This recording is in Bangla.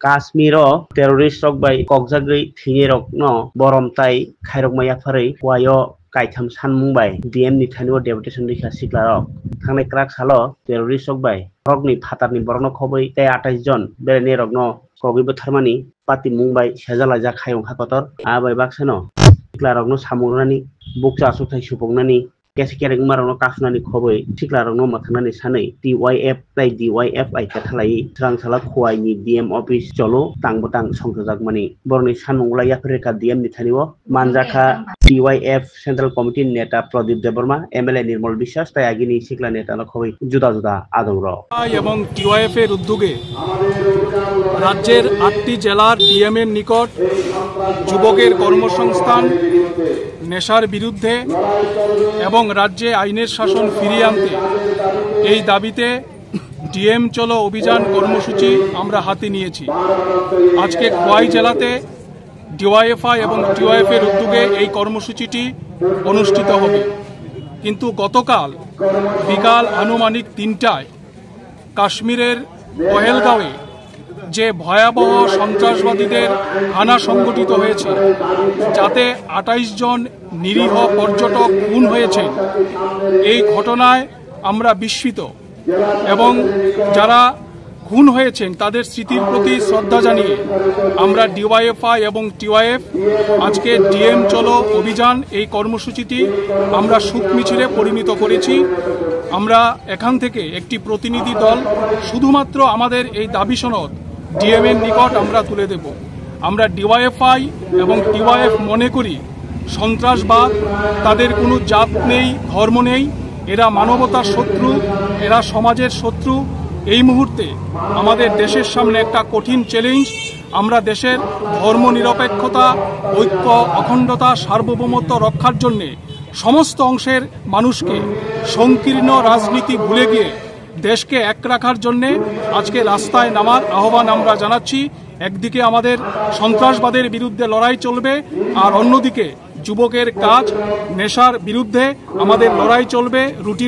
কাশ্মীরও टेररिस्ट रक बाय ककजागै थिङे रक न बरमताय खायरकमाया फारै वायो कायथाम सानमुंबाय डीएम नि थानिव डेपुटेशन रैखा सिख्ला रक थांनाय क्राक सालो टेररिस्ट रक बाय रकनि फातारनि बरनो खबै ताय 28 जन बेरेनि रक न कगिबो थारमानि पाति मुंबाय सेजाला जा खायं हाकतर आबाय बाक्सनो सिख्ला रक न सामुरानि बुकचा सुथाय सुपंनानि केस केरेक मारनो कासनानि खबै सिख्ला रक न माथानानि सानै टीवाईएफ ताय डीवाईएफ आइका थालाय स्रांसाला खवाइनि डीएम अफिस चलो तांबतां संखजाक मानि बरनि सानमुंला याफरेका डीएम नि थानिव मानजाखा टीवाईएफ सेंट्रल कमिटी नेता प्रदीप देबबर्मा एमएलए निर्मल বিশ্বাস তাই আগিনি শিকলা নেতা খবই জুদা জুদা আদৌর এবং টিওএফ এর উদ্যোগে রাজ্যের ৮টি জেলার ডিএম এর নিকট যুবকের কর্মসংস্থান নেশার বিরুদ্ধে এবং রাজ্যে আইনের শাসন ফিরিয়ে আনতে এই দাবিতে ডিএম চলো অভিযান কর্মসূচি আমরা হাতে নিয়েছি। আজকে খোয়াই জেলাতে ডিওয়াইএফআই এবং টিওএফ এর উদ্যোগে এই কর্মসূচিটি অনুষ্ঠিত হবে, কিন্তু গতকাল বিকাল আনুমানিক ৩টায় কাশ্মীরের পহেলগাঁওয়ে যে ভয়াবহ সন্ত্রাসবাদীদের হানা সংগঠিত হয়েছে, যাতে ২৮ জন নিরীহ পর্যটক খুন হয়েছে, এই ঘটনায় আমরা বিস্মিত এবং যারা খুন হয়েছেন তাদের স্মৃতির প্রতি শ্রদ্ধা জানিয়ে আমরা ডিওয়াইএফআই এবং টিওআইএফ আজকে ডিএম চলো অভিযান এই কর্মসূচিটি আমরা শোক মিছিলে পরিণত করেছি। আমরা এখান থেকে একটি প্রতিনিধি দল শুধুমাত্র আমাদের এই দাবি সনদ ডিএম এর নিকট আমরা তুলে দেব। আমরা ডিওয়াইএফআই এবং টিওআইএফ মনে করি সন্ত্রাসবাদ তাদের কোনো জাত নেই, ধর্ম নেই, এরা মানবতার শত্রু, এরা সমাজের শত্রু। এই মুহূর্তে আমাদের দেশের সামনে একটা কঠিন চ্যালেঞ্জ। আমরা দেশের ধর্মনিরপেক্ষতা, ঐক্য, অখণ্ডতা, সার্বভৌমত্ব রক্ষার জন্য সমস্ত অংশের মানুষকে সংকীর্ণ রাজনীতি ভুলে গিয়ে দেশকে এক রাখার জন্য আজকে রাস্তায় নামার আহ্বান আমরা জানাচ্ছি। একদিকে আমাদের সন্ত্রাসবাদের বিরুদ্ধে লড়াই চলবে, আর অন্যদিকে যুবকের কাজ নেশার বিরুদ্ধে আমাদের লড়াই চলবে। রুটি